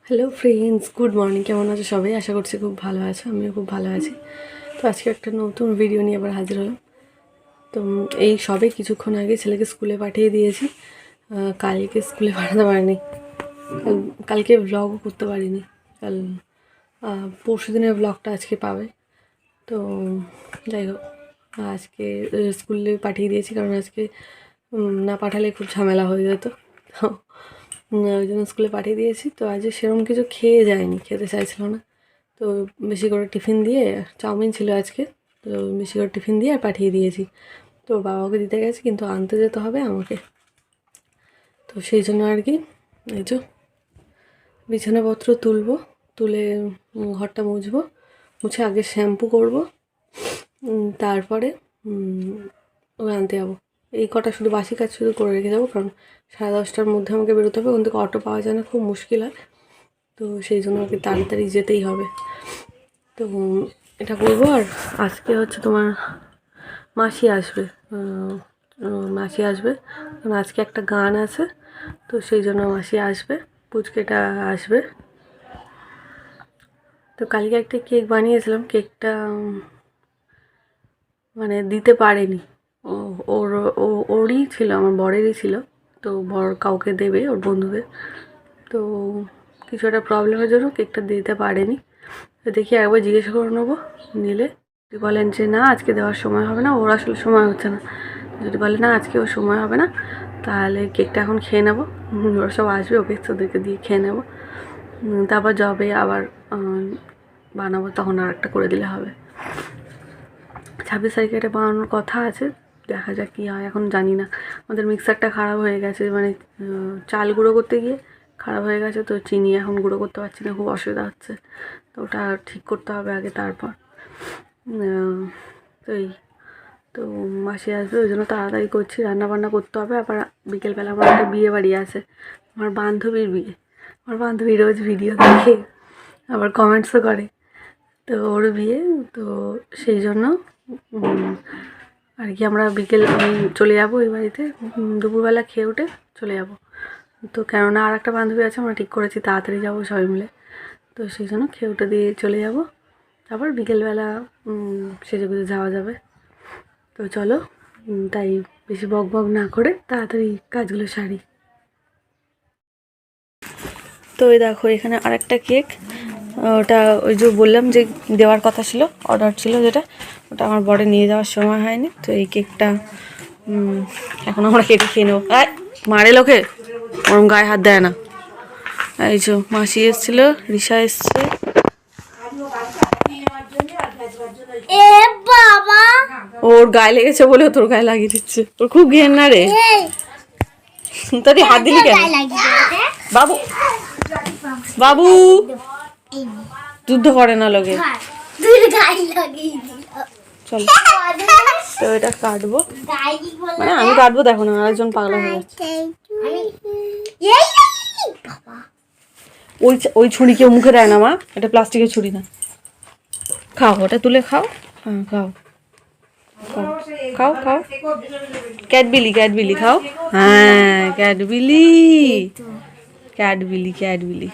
Hello friends, good morning. কেমন আছো সবাই? আশা করছি খুব ভালো আছো। আমিও খুব ভালো আছি। তো আজকে একটা নতুন ভিডিও নিয়ে আবার হাজির হলাম। তো এই সবে কিছুক্ষণ আগে ছেলেকে স্কুলে পাঠিয়ে দিয়েছি। কালকে স্কুলে পাঠাতে পারিনি, কালকে ব্লগও করতে পারিনি। কাল পরশু দিনের ব্লগটা আজকে পাবে। তো যাই হোক, আজকে স্কুলে পাঠিয়ে দিয়েছি, কারণ আজকে না পাঠালে খুব ঝামেলা হয়ে যেত। তো ওই জন্য স্কুলে পাঠিয়ে দিয়েছি। তো আজকে সেরকম কিছু খেয়ে যায়নি, খেতে চাইছিল না। তো বেশি করে টিফিন দিয়ে, চাউমিন ছিল আজকে, তো বেশি করে টিফিন দিয়ে আর পাঠিয়ে দিয়েছি। তো বাবাকে দিতে গেছে, কিন্তু আনতে যেতে হবে আমাকে। তো সেই জন্য আর কি, এই যে বিছানাপত্র তুলবো, তুলে ঘরটা মুছবো, মুছে আগে শ্যাম্পু করবো, তারপরে ওকে আনতে যাবো। এই কটা শুধু বাসি কাজ শুধু করে রেখে যাবো, কারণ 10:30টার মধ্যে আমাকে বেরোতে হবে। ওখান থেকে অটো পাওয়া যায় না, খুব মুশকিল হয়। তো সেই জন্য আমাকে তাড়াতাড়ি যেতেই হবে। তো এটা করবো। আর আজকে হচ্ছে তোমার মাসি আসবে, মাসি আসবে, কারণ আজকে একটা গান আছে। তো সেই জন্য মাসি আসবে, পুচকেটা আসবে। তো কালকে একটা কেক বানিয়েছিলাম, কেকটা মানে দিতে পারেনি। ওর ওরই ছিল, আমার বরেরই ছিল। তো বর কাউকে দেবে, ওর বন্ধুদের। তো কিছু একটা প্রবলেমের জন্য কেকটা দিতে পারেনি। তো দেখি একবার জিজ্ঞেস করে নেবো, নিলে যদি বলেন যে না আজকে দেওয়ার সময় হবে না, ওর আসলে সময় হচ্ছে না, যদি বলে না আজকে ওর সময় হবে না, তাহলে কেকটা এখন খেয়ে নেবো। ওরা সব আসবে, ওকে ওদেরকে দিয়ে খেয়ে নেবো। তারপর যবে আবার বানাবো, তখন আর একটা করে দিলে হবে। 26 তারিখে এটা বানানোর কথা আছে, দেখা যাক কী হয়, এখন জানি না। আমাদের মিক্সারটা খারাপ হয়ে গেছে, মানে চাল গুঁড়ো করতে গিয়ে খারাপ হয়ে গেছে। তো চিনি এখন গুঁড়ো করতে পারছি না, খুব অসুবিধা হচ্ছে। তো ওটা ঠিক করতে হবে আগে, তারপর তো এই তো মাসি আসবে, ওই জন্য তাড়াতাড়ি করছি, রান্নাবান্না করতে হবে। আবার বিকেলবেলা আমার একটা বিয়ে বাড়ি আছে, আমার বান্ধবীর বিয়ে। আমার বান্ধবী রোজ ভিডিও দেখে, আবার কমেন্টসও করে। তো ওর বিয়ে, তো সেই জন্য আর কি আমরা আমি চলে যাবো ওই বাড়িতে, দুপুরবেলা খেয়ে উঠে চলে যাব। তো কেননা আর একটা বান্ধবী আছে, আমরা ঠিক করেছি তাড়াতাড়ি যাবো সবাই মিলে। তো সেই জন্য খেয়ে উঠে দিয়ে চলে যাব, তারপর বিকেলবেলা সেজে গুজে যাওয়া যাবে। তো চলো, তাই বেশি বক বক না করে তাড়াতাড়ি কাজগুলো সারি। তো এই দেখো, এখানে আরেকটা কেক, ওটা ওই যে বললাম যে দেওয়ার কথা ছিল, অর্ডার ছিল যেটা, ওটা আমার বড়ে নিয়ে যাওয়ার সময় হয়নি। তো এই কেকটা এখন আমরা কেটে খেয়ে নেবো। মারে লোকে ওরম গায়ে হাত দেয় না। এই যে মাসি এসেছিল, রিসা এসছে। ওর গায়ে লেগেছে বলে তোর গায়ে লাগিয়ে দিচ্ছে, ওর খুব ঘেন না রে। তোর হাত দিলি কেন বাবু? বাবু যুদ্ধ করে না লোকে। চলো, তো এটা কাটবো, মানে আমি কাটবো, দেখো না আরেকজন পাগলা হয়ে যাচ্ছে। ওই ছুরি কেউ মুখে দেয় না মা, এটা প্লাস্টিকের ছুরি না। খাও, ওটা তুলে খাও। হ্যাঁ খাও, খাও খাও। ক্যাডবিলি ক্যাডবিলি খাও। হ্যাঁ ক্যাডবিলি ক্যাডবিলি ক্যাডবিলি।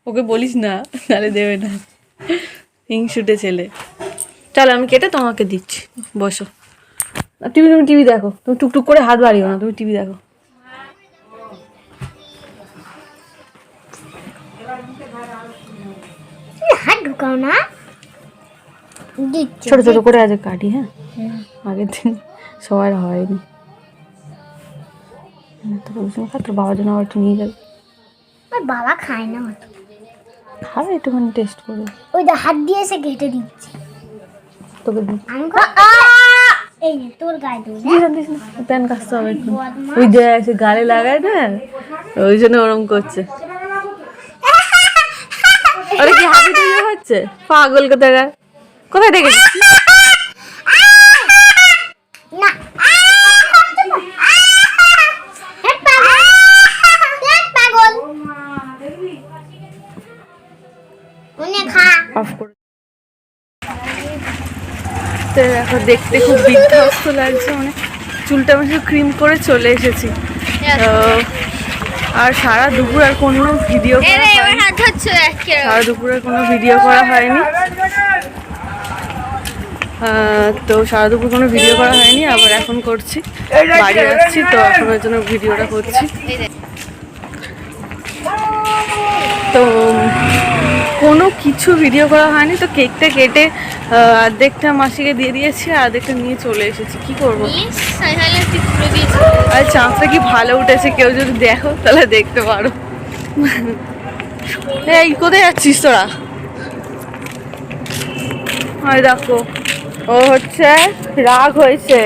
ওকে বলিস না, তাহলে দেবে না, হিংসুটে ছেলে। চলো আমি কেটে তোমাকে দিচ্ছি, বসো। তুমি টিভি দেখো, তুমি টুকটুক করে হাত বাড়িও না, তুমি টিভি দেখো। ছোট ছোট করে আজ কাটি। হ্যাঁ, আগের দিন সবার হয়নি। তোর বাবার জন্য আবার একটু নিয়ে যাবে। বাবা খায় না, খাবে একটুখানি টেস্ট করে। ওই হাত দিয়ে এসে কেটে দিচ্ছে তোকে তোর গায়ে প্যান কাটতে হবে একটু। ওই যে এসে গালে লাগায় না, ওই জন্য ওরম করছে। আরে কি হাবি তৈরি হচ্ছে, পাগল কোথায় কোথায় দেখেছিস? দেখো দেখতে খুব বিধ্বস্ত লাগছে, মানে চুলটা আমি শুধু ক্রিম করে চলে এসেছি। তো আর সারা দুপুর আর কোনো ভিডিও করা হয়নি। সারা দুপুর আর কোনো ভিডিও করা হয়নি। তো সারা দুপুর কোনো ভিডিও করা হয়নি, আবার এখন করছি। বাড়ি আসছি তো এখন ওই জন্য ভিডিওটা করছি। তো কোনো কিছু ভিডিও করা হয়নি, তো কেকটা কেটে অর্ধেকটা মাসিকে দিয়ে দিয়েছি আর অর্ধেকটা নিয়ে চলে এসেছি। কি করবো? আর চাঁদটা কি ভালো উঠেছে, কেউ যদি দেখো তাহলে দেখতে পারো। এই কোথায় যাচ্ছিস তোরা? হয় দেখো, ও হচ্ছে রাগ হয়েছে।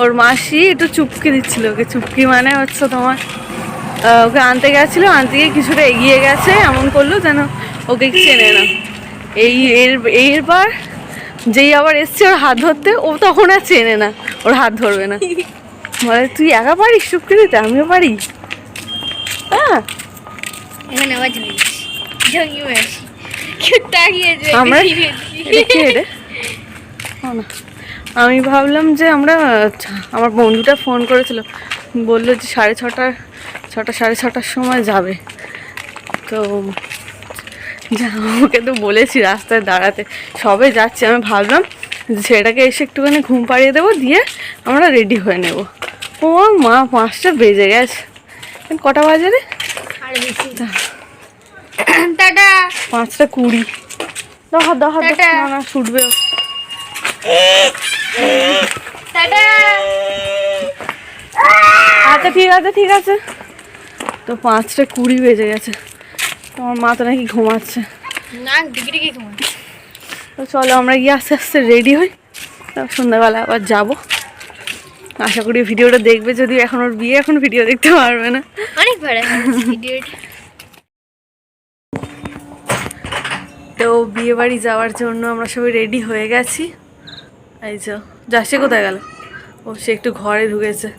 ওর মাসি একটু চুপকি দিচ্ছিল ওকে। চুপকি মানে হচ্ছে তোমার ওকে আনতে গেছিলো, আনতে গিয়ে কিছুটা এগিয়ে গেছে, এমন করলো যেন ওকে চেনে না। এইবার যেই আবার এসছে ওর হাত ধরতে, ও তখন আর চেনে না, ওর হাত ধরবে না। বলে তুই একা পারিস চুপকি দিতে, আমিও পারি। হ্যাঁ আমি ভাবলাম যে আমার বন্ধুটা ফোন করেছিল, বললো যে 6:30 সময় যাবে। তো ওকে তো বলেছি রাস্তায় দাঁড়াতে, সবে যাচ্ছি। আমি ভাবলাম সেটাকে এসে একটুখানি ঘুম পাড়িয়ে দেবো, দিয়ে আমরা রেডি হয়ে নেব। ও মা 5টা বেজে গেছে। কটা বাজে রে? 5:20। দেখা না ছুটবে। আচ্ছা ঠিক আছে। তো 5:20 বেজে গেছে। তোমার মা তো নাকি ঘুমাচ্ছে। তো চলো আমরা গিয়ে আস্তে আস্তে রেডি হই, সন্ধ্যাবেলা আবার যাবো। আশা করি ভিডিওটা দেখবে, যদি এখন ওর বিয়ে, এখন ভিডিও দেখতে পারবে না। তো বিয়ে বাড়ি যাওয়ার জন্য আমরা সবাই রেডি হয়ে গেছি। এই যে যাচ্ছে, কোথায় গেল? ও সে একটু ঘরে ঢুকেছে।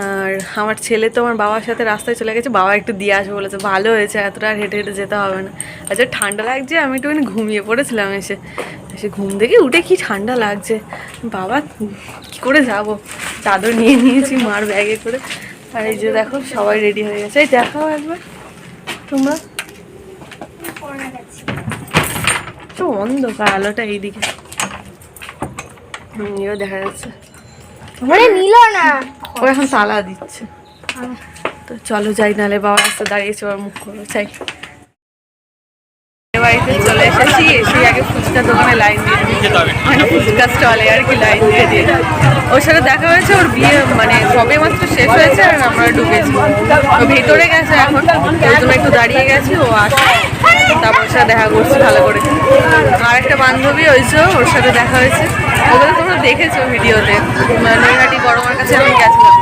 আর আমার ছেলে তো আমার বাবার সাথে রাস্তায় চলে গেছে, বাবা একটু দিয়ে আসবে বলেছে। ভালো হয়েছে, এতটা আর হেঁটে হেঁটে যেতে হবে না। আচ্ছা ঠান্ডা লাগছে, আমি একটুখানি ঘুমিয়ে পড়েছিলাম। এসে ঘুম থেকে উঠে কি ঠান্ডা লাগছে, বাবা কী করে যাবো। চাদর নিয়ে নিয়েছি মার ব্যাগে করে। আর এই যে দেখো সবাই রেডি হয়ে গেছে। এই দেখাও একবার তোমরা, তো অন্ধকার, আলোটা এইদিকে এও দেখা যাচ্ছে। নিল না, ও এখন তালা দিচ্ছে। তো চলো যাই, নাহলে বাবা রাস্তা দাঁড়িয়েছে, ওর মুখ করবো। চাই বাড়িতে চলে এসেছি। এসে আগে ফুচকা দোকানে লাইন দিয়ে মানে ফুচকা স্টলে আর কি লাইন দিয়ে ওর সাথে দেখা হয়েছে। ওর বিয়ে মানে সবে মাত্র শেষ হয়েছে আর আমরা ঢুকেছি। ও ভেতরে গেছে এখন, ওই জন্য একটু দাঁড়িয়ে গেছি। ও আসে, তারপর ওর সাথে দেখা করছি ভালো করে। আর একটা বান্ধবী হয়েছে, ওর সাথে দেখা হয়েছে। ওগুলো তোমরা দেখেছো ভিডিওতে, নৈহাটি বড়মার কাছে আমি গেছিলাম।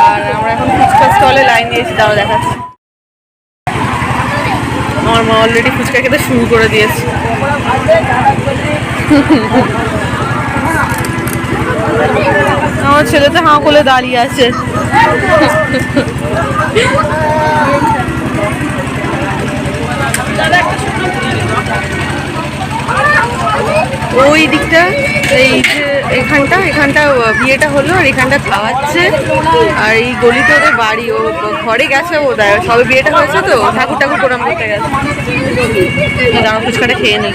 আর আমরা এখন ফুচকা স্টলে লাইন দিয়েছি, তাও দেখাচ্ছি। আমার মা অলরেডি ফুচকা খেতে শুরু করে দিয়েছে। আমার ছেলে তো হাঁ করে দাঁড়িয়ে আছে। ওই দিকটা, এই যে এখানটা বিয়েটা হলো, আর এখানটা খাওয়াচ্ছে। আর এই গলিতে ওদের বাড়ি, ও ঘরে গেছে। ও সবে বিয়েটা হয়েছে তো, ঠাকুর প্রণাম করতে গেছে। দাঁড়া ফুচকাটা খেয়ে নিই।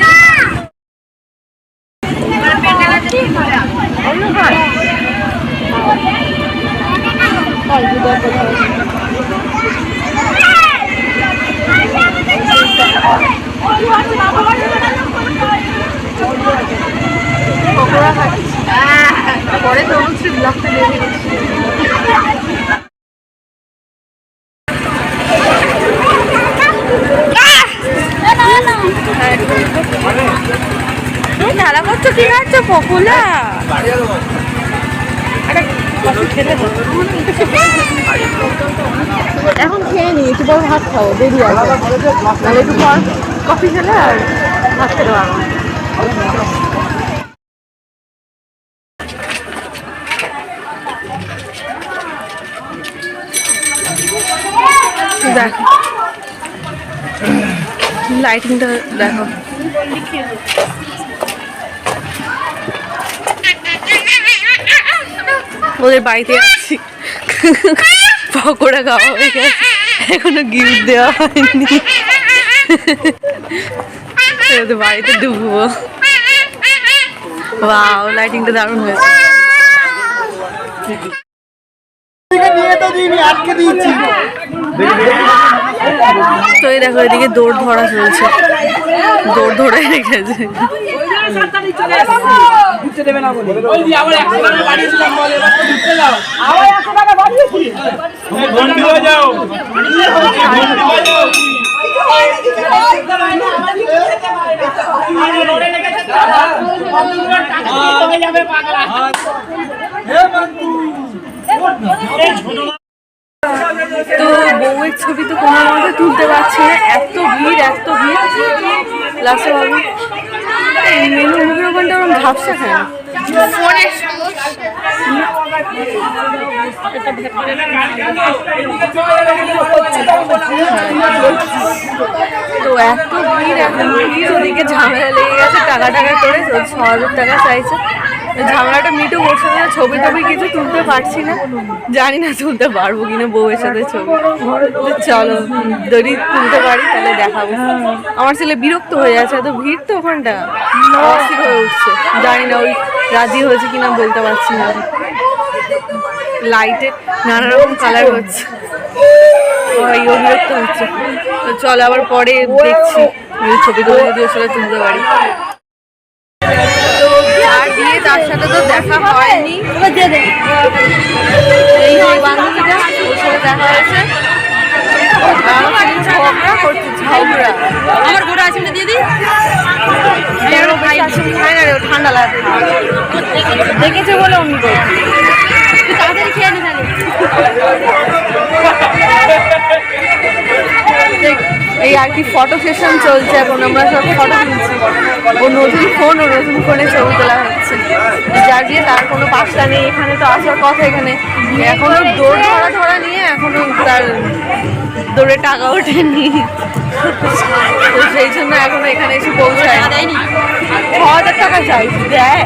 পকোড়া খাচ্ছি, পরে তো ব্লগটা দেখে খেলা করছো। কি খাচ্ছ? পকোড়া। এখন খেয়ে নি, একটু পর ভাত খাও, দেরি আছে। তাহলে একটু পর কফি খেলে আর ভাত খেতে পারবো। দেখো লাইটিংটা দেখো। ওদের বাড়িতে যাচ্ছি, পকোড়া খাওয়া হয়ে গেছে, এখনো গিফট দেওয়া হয়নি। ওদের বাড়িতে ঢুকবো। ওয়াও, লাইটিংটা দারুণ হয়েছে। তো এই দেখো, এদিকে দৌড় ধরা চলছে, দৌড় ধরে রেখেছে। তো বউয়ের ছবি তো কোনো মতে তুলতে পারছি না, এত ভিড় এত ভিড়। লাস্টে ভাবি এই মেনু মুখের ওখানটা ওরকম ঝাপসা খায়। তো এত ভিড়, ওদিকে ঝামেলা লেগে গেছে, টাকা করে 6,000 টাকা চাইছে। ঝামেলাটা মিটু করছে না, ছবি টবি কিছু তুলতে পারছি না, জানি না তুলতে পারবো কিনা বউয়ের সাথে ছবি। চলো যদি তুলতে পারি তাহলে দেখাবো। আমার ছেলে বিরক্ত হয়ে যাচ্ছে, এত ভিড় তো ওখানটা অস্থির হয়ে উঠছে, জানি না ওই রাজি হয়েছে কিনা বলতে পারছি না। লাইটে নানা রকম কালার হচ্ছে, ও বিরক্ত হচ্ছে। তো চলো আবার পরে দেখছি ছবি তুলে যদি ওর সাথে তুলতে পারি। তো আর দিয়ে তার সাথে তো দেখা হয়নি, এই যে বান্ধবীটা ওর সাথে দেখা হয়েছে। আমার গোটা আছে দিয়ে দিই, খাই না রে, ঠান্ডা লাগে দেখেছে বলে অমনি করে। তাড়াতাড়ি খেয়ে নি এই আর কি, ফটো সেশন চলছে এখন, আমরা সব ফটো তুলছি। ও নতুন ফোন, ও নতুন ফোনে ছবি তোলা হচ্ছে, যার দিয়ে তার কোনো পাশটা নেই। এখানে তো আসার কথা, এখানে এখনো দৌড় ধরা নিয়ে এখনো তার দৌড়ে টাকা ওঠেনি, তো সেই জন্য এখনো এখানে এসে পৌঁছায় দেয়নি। 6,000 টাকা চাইছি, দেয়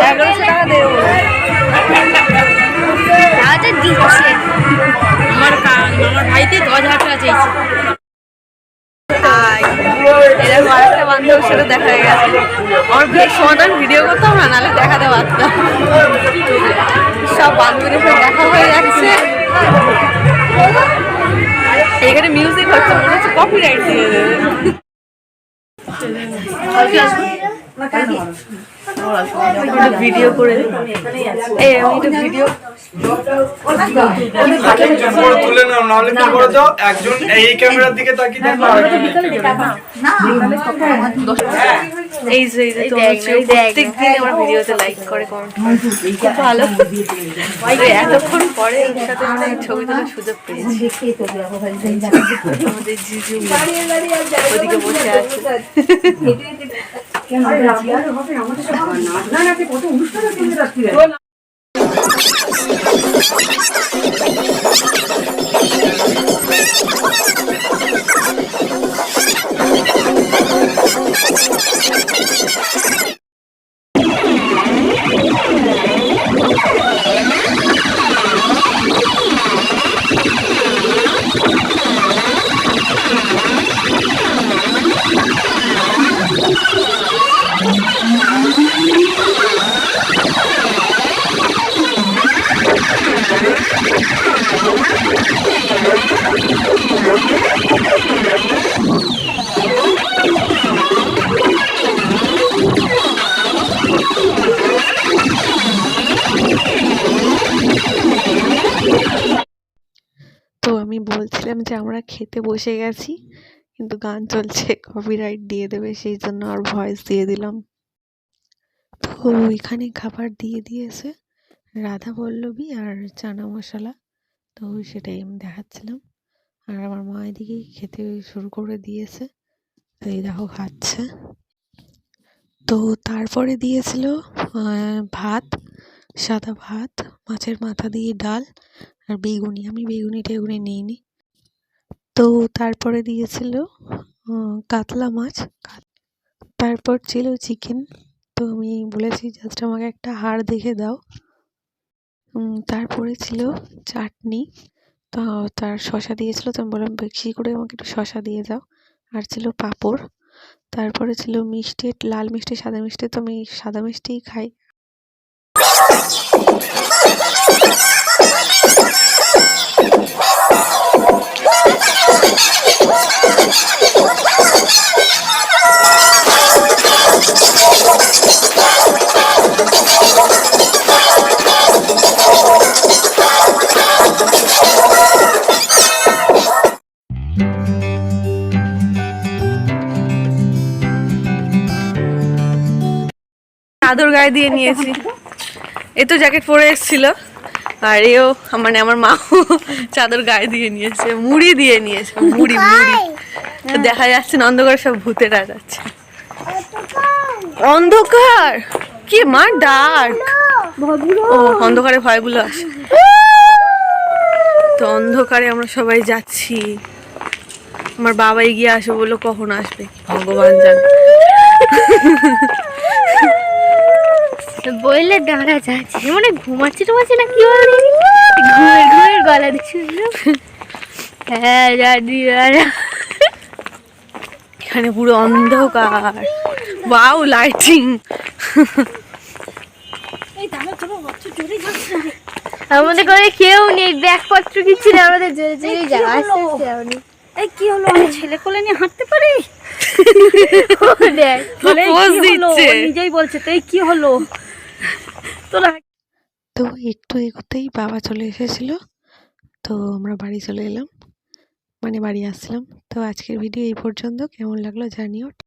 1100 টাকা দেবো। আমার ভাইতে 10,000 টাকা চাইছি। এরকম আরেকটা বান্ধবীর সাথে দেখা হয়ে গেছে। আমার বিয়ের সমাধান ভিডিও করতাম না, নাহলে দেখাতে পারতাম। সব বান্ধবীদের সাথে দেখা হয়ে যাচ্ছে, এখানে মিউজিক হচ্ছে, মনে হচ্ছে কপিরাইট দিয়ে দেবে। ভিডিও করে ভিডিও তুলে নাও, নাহলে কি করে দাও, একজন এই ক্যামেরার দিকে তাকিয়ে দেখো, এই যে প্রত্যেকদিন আমার ভিডিওতে লাইক করে, কমেন্ট খুব ভালো। এতক্ষণ পরে ওর সাথে মানে ছবি তোলার সুযোগ পেয়েছি। আমাদের জিজু ওদিকে বসে আছে। তো আমি বলছিলাম যে আমরা খেতে বসে গেছি, কিন্তু গান চলছে, কপিরাইট দিয়ে দেবে, সেই জন্য আর ভয়েস দিয়ে দিলাম। তো এখানে খাবার দিয়ে দিয়েছে রাধা পল্লবী আর চানা মশলা, তো সেটাই আমি দেখাচ্ছিলাম। আর আমার মা এদিকে খেতে শুরু করে দিয়েছে, তো এই দেখো খাচ্ছে। তো তারপরে দিয়েছিল ভাত, সাদা ভাত, মাছের মাথা দিয়ে ডাল আর বেগুনি। আমি বেগুনি টেগুনি নিইনি। তো তারপরে দিয়েছিল কাতলা মাছ, তারপর ছিল চিকেন। তো আমি বলেছি জাস্ট আমাকে একটা হাড় দেখে দাও, তারপরে ছিল চাটনি, তো তার শসা দিয়েছিল, তো আমি বললাম বেশি করে আমাকে একটু শসা দিয়ে দাও। আর ছিল পাঁপড়। তারপরে ছিল মিষ্টি, লাল মিষ্টি, সাদা মিষ্টি, তো আমি সাদা মিষ্টিই খাই। চাদর গায়ে দিয়ে নিয়েছি, এ তো জ্যাকেট পরে এসেছিল, আর এও মানে আমার মা চাদর গায়ে দিয়ে নিয়েছে, মুড়ি দিয়ে নিয়েছে, মুড়ি মুড়ি। তো দেখা যাচ্ছে না, অন্ধকার সব ভূতেরা যাচ্ছে। অন্ধকার কি মা, ডার্ক। ও অন্ধকারে ভয়গুলো আসে। তো অন্ধকারে আমরা সবাই যাচ্ছি। আমার বাবা এগিয়ে আসবে, বললো কখন আসবে ভগবান জানে। বললে দাঁড়া যাচ্ছে, মানে ঘুমাচ্ছি টুমাচ্ছি না কি বলি, ঘুমের ঘুমের গলা দিচ্ছি। হ্যাঁ জানি। এখানে পুরো অন্ধকার, ওয়াও লাইটিং। আমাদের ঘরে কেউ নেই, ব্যাগপত্র কিছু নেই, আমাদের জোরে জোরে যাওয়া আসতে আসতে যাওনি। এই কি হলো, আমি ছেলে কোলে নিয়ে হাঁটতে পারি? দেখ বলে এই পোজ কি হলো, দিচ্ছে। ও নিজেই বলছে তো এই কি হলো তোরা। তো একটু এগোতেই বাবা চলে এসেছিল, তো আমরা বাড়ি চলে এলাম, মানে বাড়ি আসলাম। তো আজকের ভিডিও এই পর্যন্ত, কেমন লাগলো জানিও।